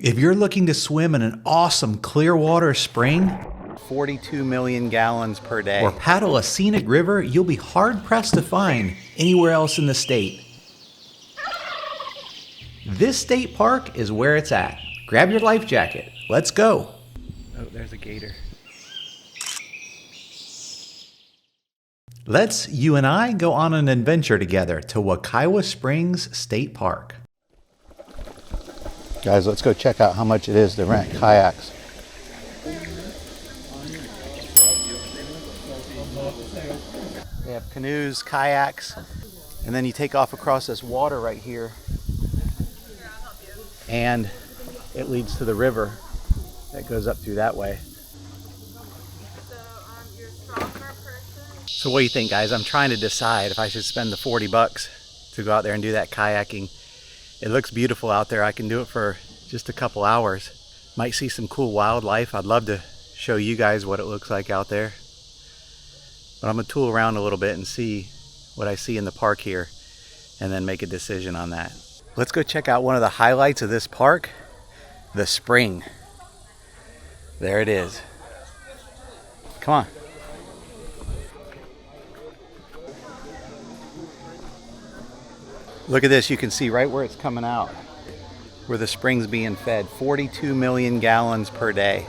If you're looking to swim in an awesome clear water spring, 42 million gallons per day, or paddle a scenic river you'll be hard-pressed to find anywhere else in the state, this state park is where it's at. Grab your life jacket. Let's go. Oh, there's a gator. Let's you and I go on an adventure together to Wekiwa Springs State Park. Guys, let's go check out how much it is to rent kayaks. They have canoes, kayaks, and then you take off across this water right here, and it leads to the river that goes up through that way. So what do you think, guys? I'm trying to decide if I should spend the 40 bucks to go out there and do that kayaking. It looks beautiful out there. I can do it for just a couple hours. Might see some cool wildlife. I'd love to show you guys what it looks like out there. But I'm gonna tool around a little bit and see what I see in the park here and then make a decision on that. Let's go check out one of the highlights of this park, the spring. There it is. Come on. Look at this, you can see right where it's coming out, where the spring's being fed. 42 million gallons per day.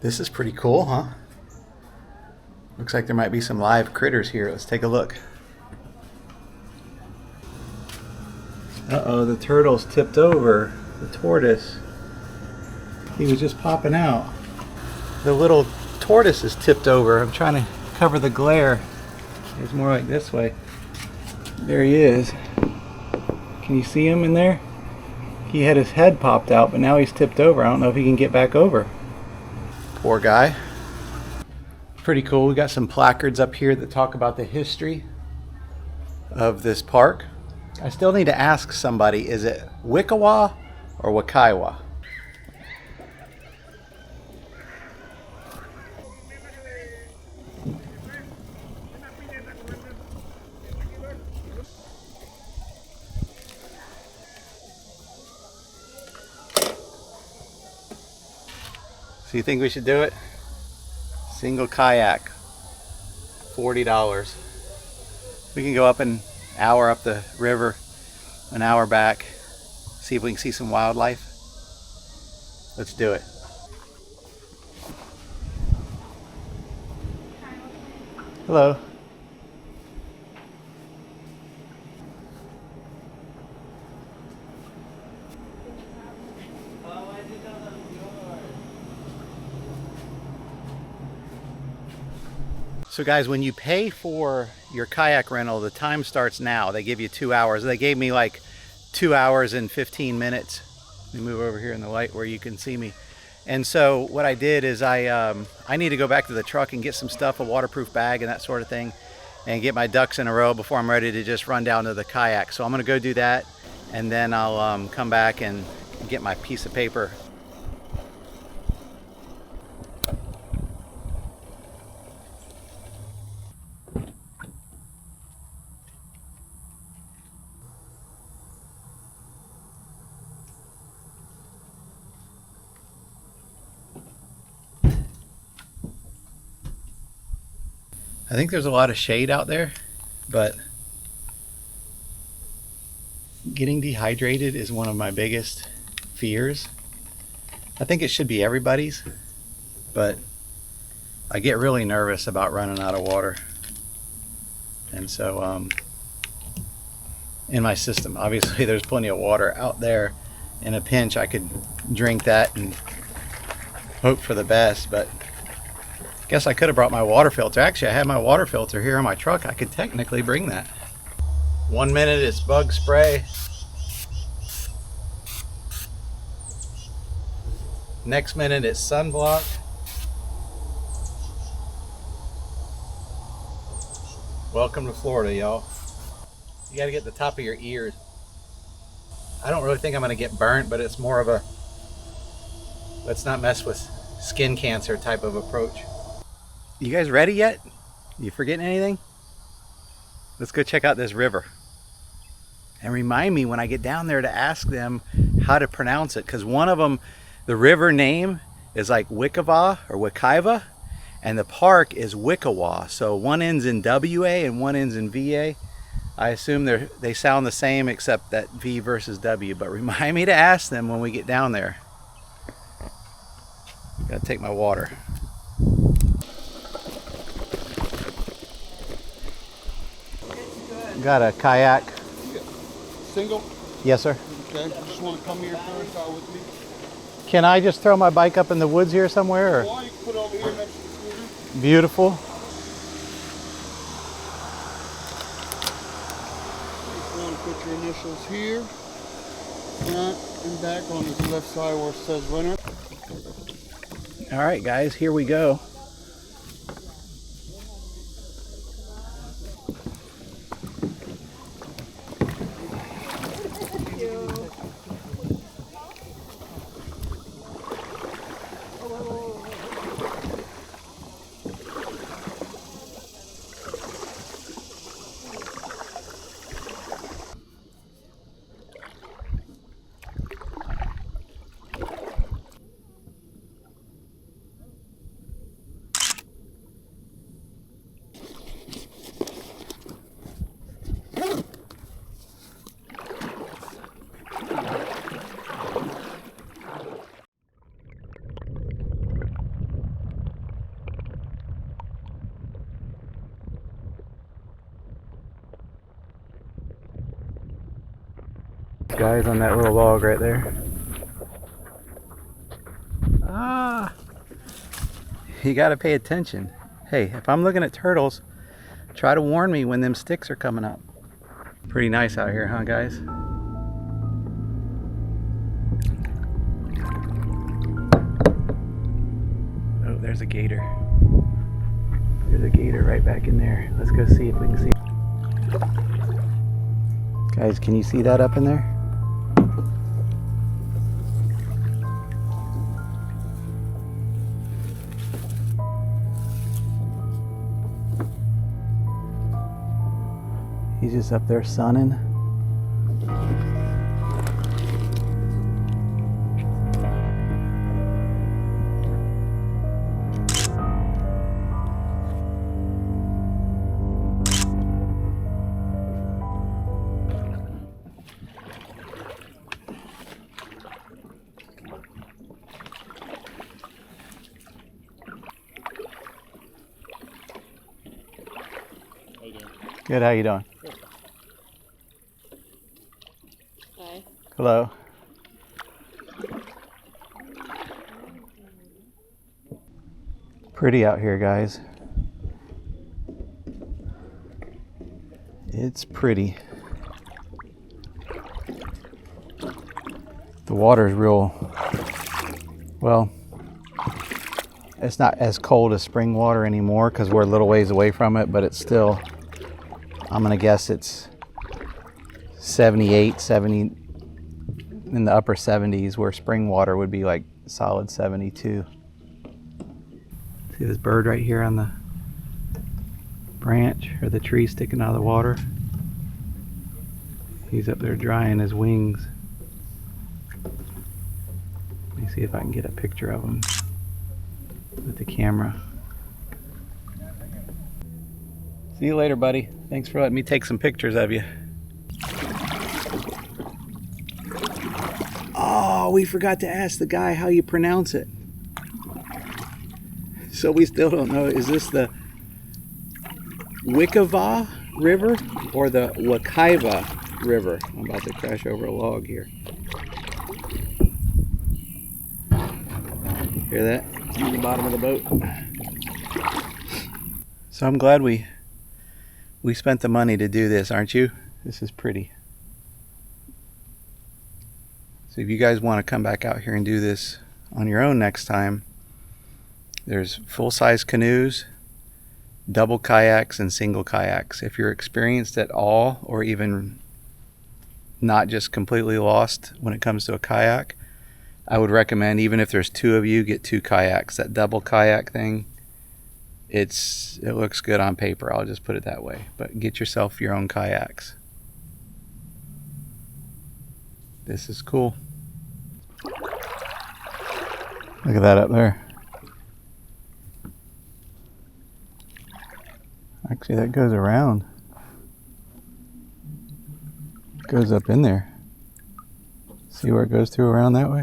This is pretty cool, huh? Looks like there might be some live critters here. Let's take a look. Uh-oh, the turtle's tipped over. The tortoise. He was just popping out. The little tortoise is tipped over. I'm trying to cover the glare. It's more like this way. There he is. Can you see him in there? He had his head popped out, but now he's tipped over. I don't know if he can get back over. Poor guy. Pretty cool. We got some placards up here that talk about the history of this park. I still need to ask somebody, is it Wekiwa or Wekiwa? So you think we should do it? Single kayak, $40. We can go up an hour up the river, an hour back, see if we can see some wildlife. Let's do it. Hello. So guys, when you pay for your kayak rental, the time starts now. They give you 2 hours. They gave me like 2 hours and 15 minutes. Let me move over here in the light where you can see me. And so what I did is I need to go back to the truck and get some stuff, a waterproof bag and that sort of thing, and get my ducks in a row before I'm ready to just run down to the kayak. So I'm gonna go do that, and then I'll come back and get my piece of paper. I think there's a lot of shade out there, but getting dehydrated is one of my biggest fears. I think it should be everybody's, but I get really nervous about running out of water. And so in my system, obviously there's plenty of water out there. In a pinch, I could drink that and hope for the best, but guess I could have brought my water filter. Actually, I had my water filter here in my truck. I could technically bring that. 1 minute it's bug spray. Next minute it's sunblock. Welcome to Florida, y'all. You gotta get the top of your ears. I don't really think I'm gonna get burnt, but it's more of a let's not mess with skin cancer type of approach. You guys ready yet? You forgetting anything? Let's go check out this river. And remind me when I get down there to ask them how to pronounce it, because one of them, the river name is like Wekiwa or Wekiwa, and the park is Wekiwa. So one ends in WA and one ends in VA. I assume they sound the same except that V versus W, but remind me to ask them when we get down there. Gotta take my water. Got a kayak. Single? Yes, sir. Okay. You just want to come here first out with me? Can I just throw my bike up in the woods here somewhere? Or? Well, you can put it over here next to the scooter. Beautiful. Just want to put your initials here, front and back on this left side where it says runner. All right, guys, here we go. Guys on that little log right there. Ah, you gotta pay attention. Hey, if I'm looking at turtles, try to warn me when them sticks are coming up. Pretty nice out here, huh, guys? Oh, there's a gator. There's a gator right back in there. Let's go see if we can see. Guys, can you see that up in there? He's just up there sunning. Good, how you doing? Hi. Hello. Pretty out here, guys. It's pretty. The water's real, well, it's not as cold as spring water anymore because we're a little ways away from it, but it's still, I'm gonna guess it's 78, 70, in the upper 70s, where spring water would be like solid 72. See this bird right here on the branch or the tree sticking out of the water? He's up there drying his wings. Let me see if I can get a picture of him with the camera. See you later, buddy. Thanks for letting me take some pictures of you. Oh, we forgot to ask the guy how you pronounce it. So we still don't know. Is this the Wekiwa River or the Wekiwa River? I'm about to crash over a log here. Hear that? On the bottom of the boat. So I'm glad we spent the money to do this, aren't you? This is pretty. So if you guys want to come back out here and do this on your own next time, there's full-size canoes, double kayaks, and single kayaks. If you're experienced at all or even not just completely lost when it comes to a kayak, I would recommend, even if there's 2 of you, get 2 kayaks. That double kayak thing, it looks good on paper, I'll just put it that way. But get yourself your own kayaks. This is cool. Look at that up there. Actually, that goes around. Goes up in there. See where it goes through around that way?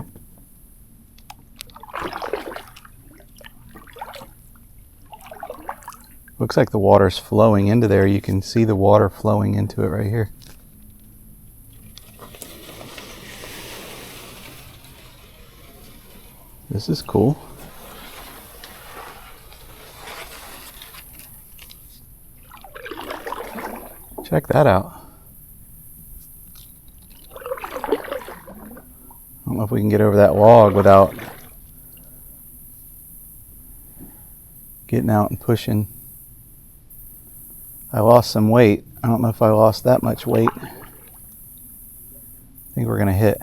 Looks like the water's flowing into there. You can see the water flowing into it right here. This is cool. Check that out. I don't know if we can get over that log without getting out and pushing. I lost some weight. I don't know if I lost that much weight. I think we're gonna hit.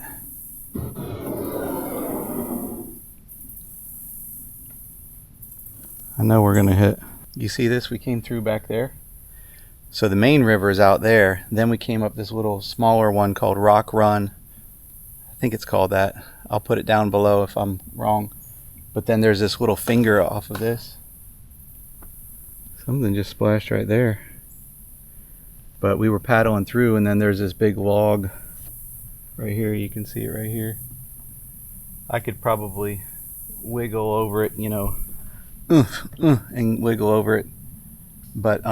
I know we're gonna hit. You see this? We came through back there. So the main river is out there. Then we came up this little smaller one called Rock Run. I think it's called that. I'll put it down below if I'm wrong. But then there's this little finger off of this. Something just splashed right there. But we were paddling through, and then there's this big log right here. You can see it right here. I could probably wiggle over it, you know, and wiggle over it. But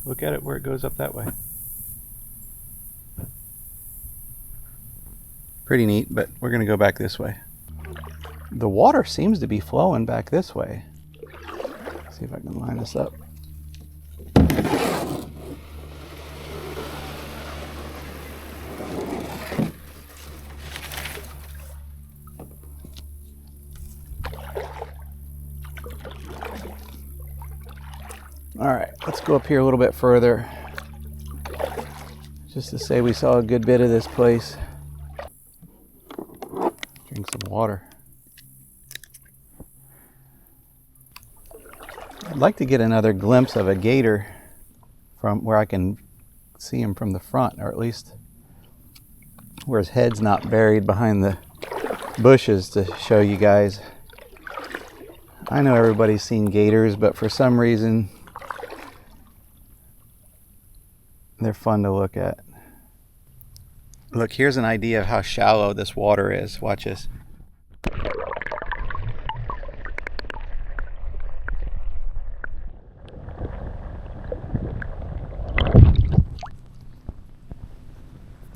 look at it where it goes up that way. Pretty neat, but we're gonna go back this way. The water seems to be flowing back this way. Let's see if I can line this up. All right, let's go up here a little bit further, just to say we saw a good bit of this place. Drink some water. I'd like to get another glimpse of a gator from where I can see him from the front, or at least where his head's not buried behind the bushes, to show you guys. I know everybody's seen gators, but for some reason they're fun to look at. Look, here's an idea of how shallow this water is. Watch this.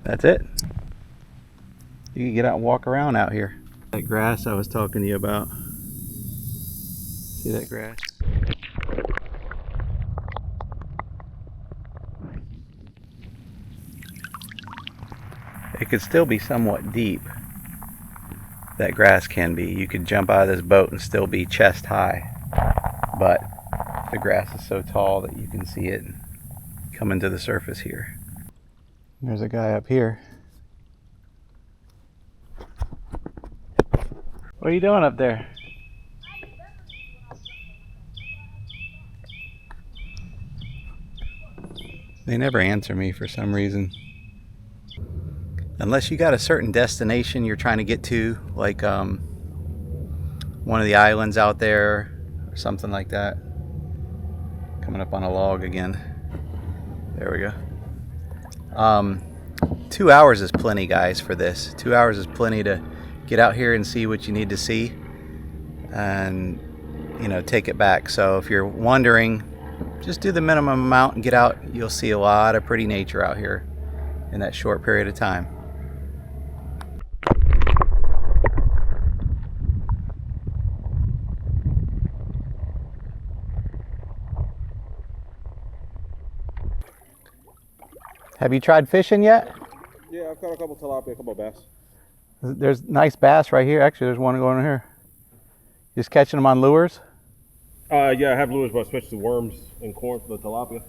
That's it. You can get out and walk around out here. That grass I was talking to you about. See that grass? It could still be somewhat deep. That grass can be. You could jump out of this boat and still be chest high. But the grass is so tall that you can see it coming to the surface here. There's a guy up here. What are you doing up there? They never answer me for some reason. Unless you got a certain destination you're trying to get to, like one of the islands out there or something like that. Coming up on a log again. There we go. 2 hours is plenty, guys, for this. 2 hours is plenty to get out here and see what you need to see and, you know, take it back. So if you're wondering, just do the minimum amount and get out. You'll see a lot of pretty nature out here in that short period of time. Have you tried fishing yet? Yeah, I've got a couple tilapia, a couple bass. There's nice bass right here. Actually, there's one going here. Just catching them on lures? Yeah, I have lures, but I switched to worms and corn for the tilapia.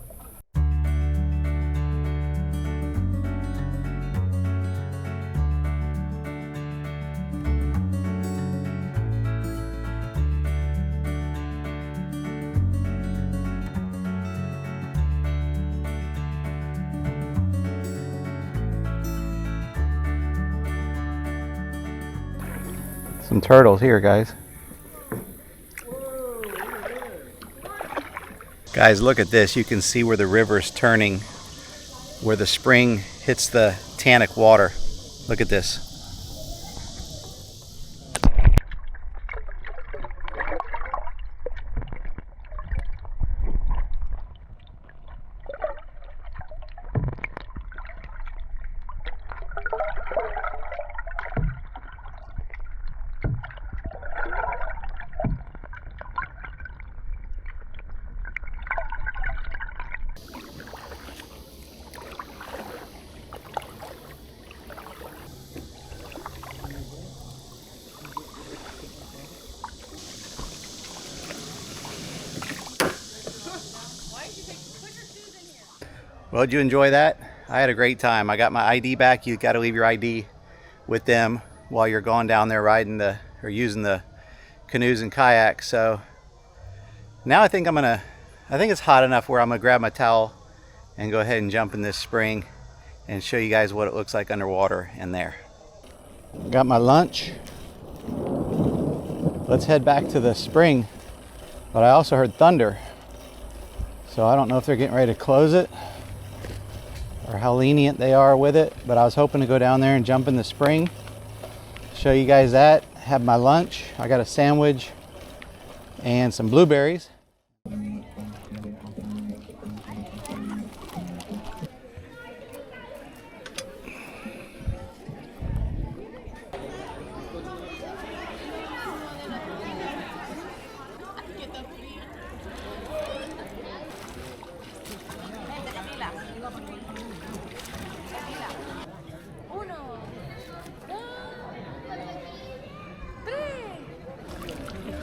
Some turtles here, guys. Guys, look at this. You can see where the river's turning, where the spring hits the tannic water. Look at this. Well, did you enjoy that? I had a great time. I got my ID back. You got to leave your ID with them while you're going down there riding or using the canoes and kayaks. So now I think it's hot enough where I'm gonna grab my towel and go ahead and jump in this spring and show you guys what it looks like underwater in there. Got my lunch. Let's head back to the spring. But I also heard thunder. So I don't know if they're getting ready to close it or how lenient they are with it, but I was hoping to go down there and jump in the spring, show you guys that, have my lunch. I got a sandwich and some blueberries.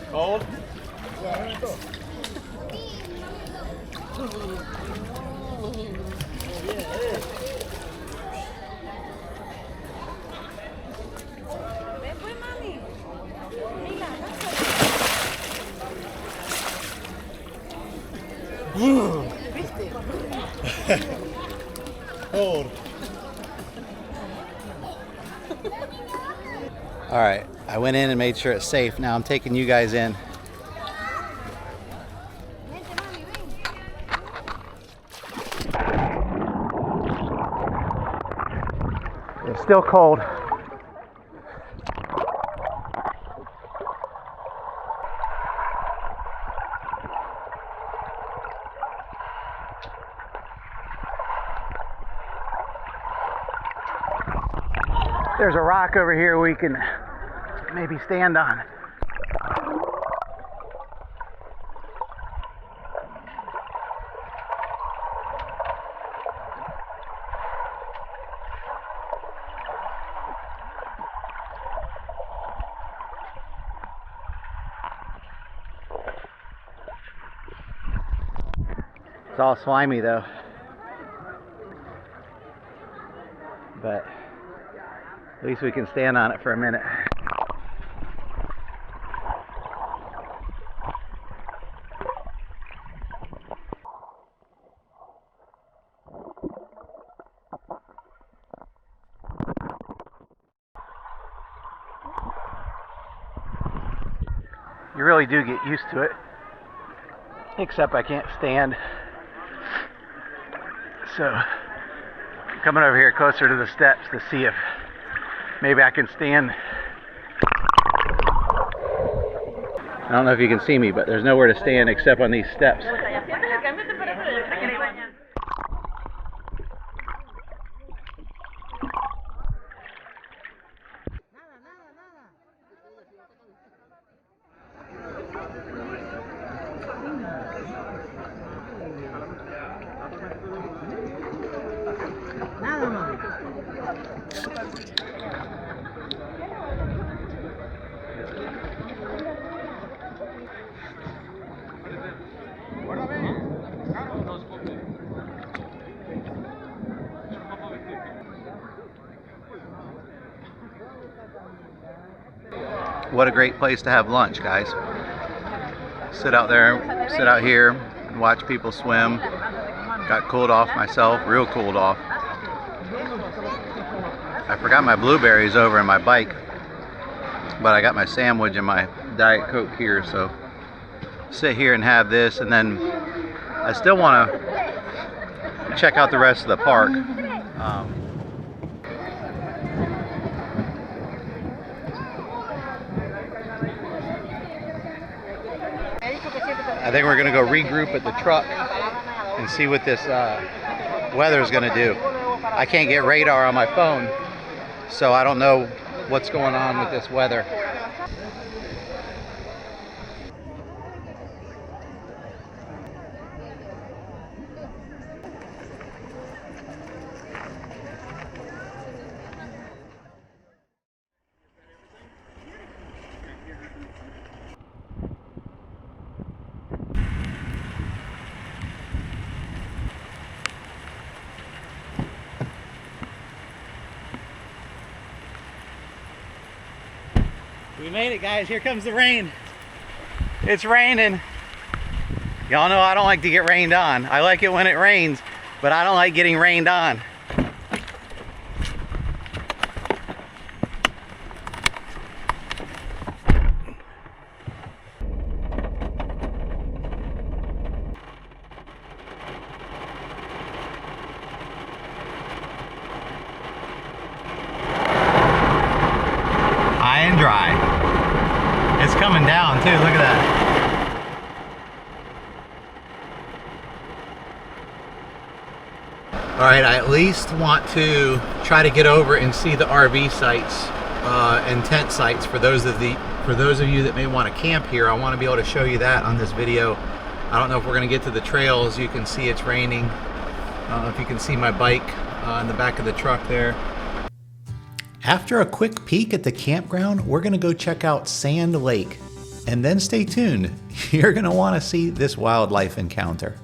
Cold? Cold. All right, I went in and made sure it's safe. Now I'm taking you guys in. It's still cold. There's a rock over here we can maybe stand on. It's all slimy though, but at least we can stand on it for a minute. You really do get used to it, except I can't stand. So I'm coming over here closer to the steps to see if maybe I can stand. I don't know if you can see me, but there's nowhere to stand except on these steps. What a great place to have lunch, guys. Sit out here and watch people swim. Got cooled off myself, real cooled off. I forgot my blueberries over in my bike. but I got my sandwich and my Diet Coke here, so sit here and have this, and then I still want to check out the rest of the park. I think we're gonna go regroup at the truck and see what this weather is gonna do. I can't get radar on my phone, so I don't know what's going on with this weather. We made it, guys. Here comes the rain. It's raining. Y'all know I don't like to get rained on. I like it when it rains, but I don't like getting rained on. High and dry. It's coming down too, look at that. All right, I at least want to try to get over and see the RV sites and tent sites for those of you that may want to camp here. I want to be able to show you that on this video. I don't know if we're going to get to the trails. You can see it's raining. I don't know if you can see my bike in the back of the truck there. After a quick peek at the campground, we're gonna go check out Sand Lake. And then stay tuned, you're gonna wanna see this wildlife encounter.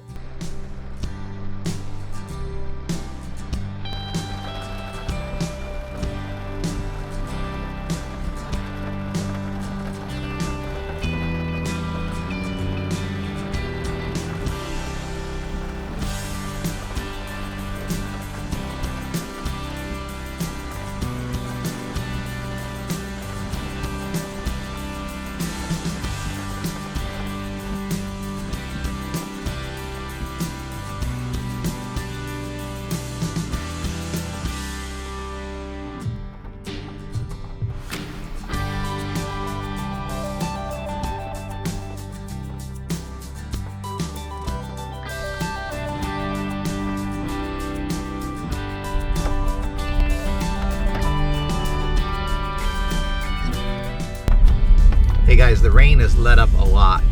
Hey guys, the rain has let up a lot.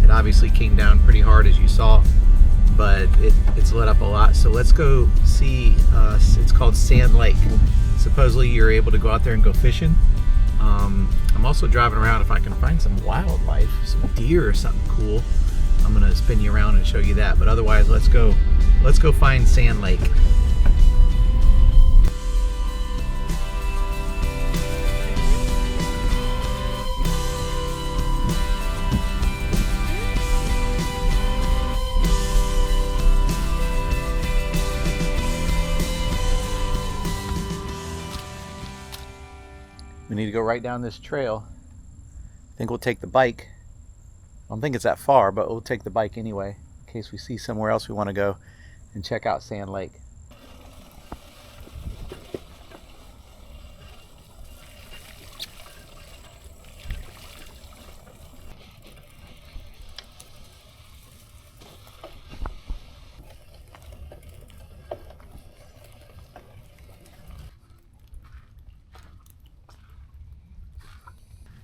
It obviously came down pretty hard as you saw, but it's let up a lot. So let's go see, it's called Sand Lake. Supposedly you're able to go out there and go fishing. I'm also driving around if I can find some wildlife, some deer or something cool. I'm gonna spin you around and show you that. But otherwise, let's go find Sand Lake. We need to go right down this trail. I think we'll take the bike. I don't think it's that far, but we'll take the bike anyway, in case we see somewhere else we want to go and check out Sand Lake.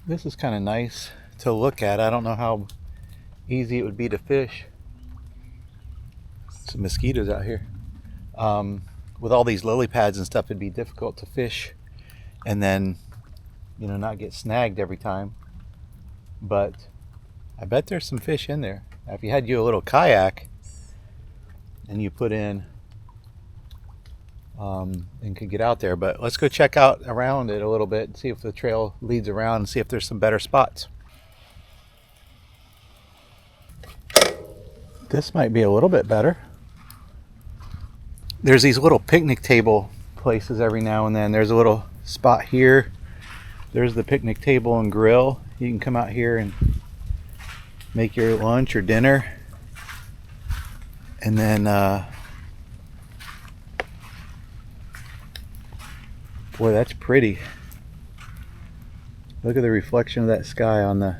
This is kind of nice to look at. I don't know how easy it would be to fish. Some mosquitoes out here. With all these lily pads and stuff, it'd be difficult to fish and then, you know, not get snagged every time. But I bet there's some fish in there. Now, if you had a little kayak and you put in and could get out there. But let's go check out around it a little bit and see if the trail leads around and see if there's some better spots. This might be a little bit better. There's these little picnic table places every now and then. There's a little spot here. There's the picnic table and grill. You can come out here and make your lunch or dinner. And then, boy, that's pretty. Look at the reflection of that sky on the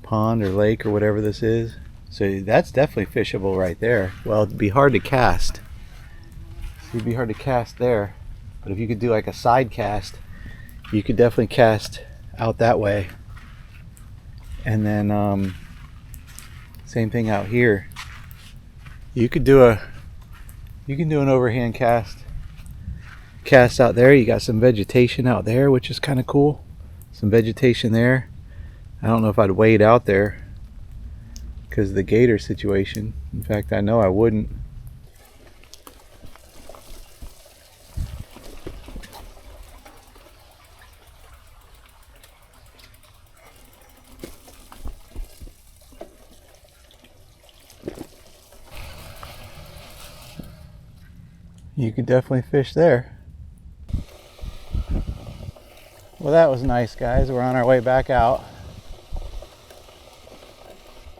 pond or lake or whatever this is. So that's definitely fishable right there. Well, it'd be hard to cast. So it'd be hard to cast there. But if you could do like a side cast, you could definitely cast out that way. And then same thing out here. You can do an overhand cast out there. You got some vegetation out there, which is kind of cool. Some vegetation there. I don't know if I'd wade out there because of the gator situation. In fact, I know I wouldn't. You could definitely fish there. Well, that was nice, guys. We're on our way back out.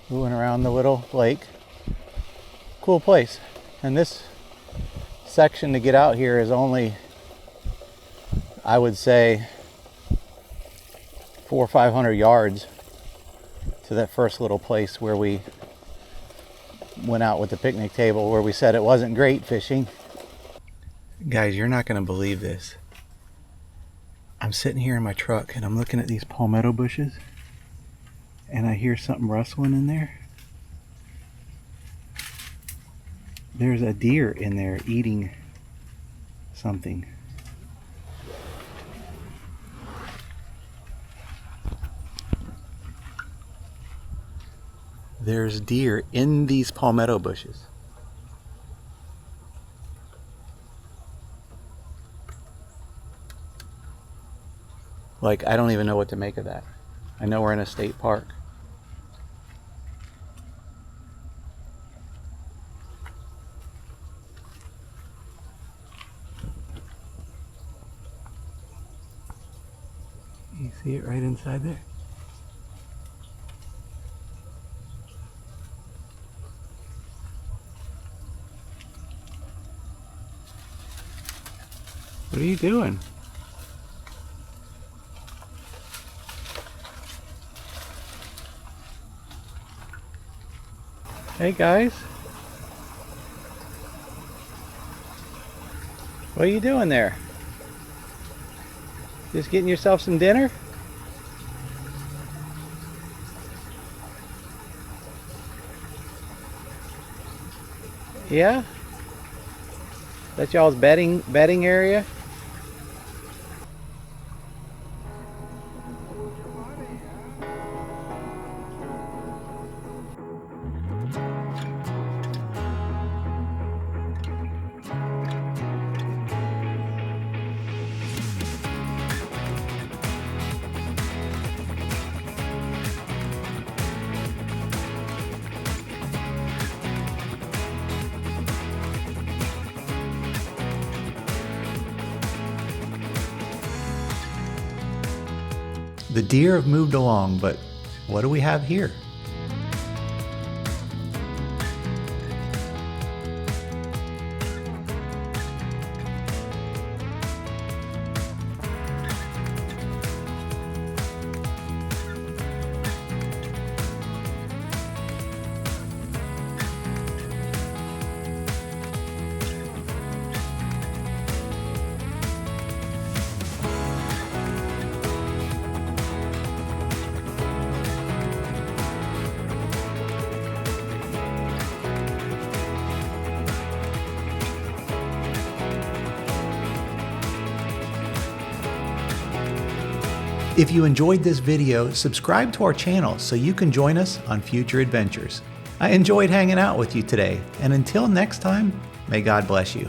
We went around the little lake. Cool place. And this section to get out here is only, I would say, 400 or 500 yards to that first little place where we went out with the picnic table, where we said it wasn't great fishing. Guys, you're not going to believe this. I'm sitting here in my truck and I'm looking at these palmetto bushes and I hear something rustling in there. There's a deer in there eating something. There's deer in these palmetto bushes. Like, I don't even know what to make of that. I know we're in a state park. You see it right inside there? What are you doing? Hey guys, what are you doing there? Just getting yourself some dinner? Yeah? That's y'all's bedding area? The deer have moved along, but what do we have here? If you enjoyed this video, subscribe to our channel so you can join us on future adventures. I enjoyed hanging out with you today, and until next time, may God bless you.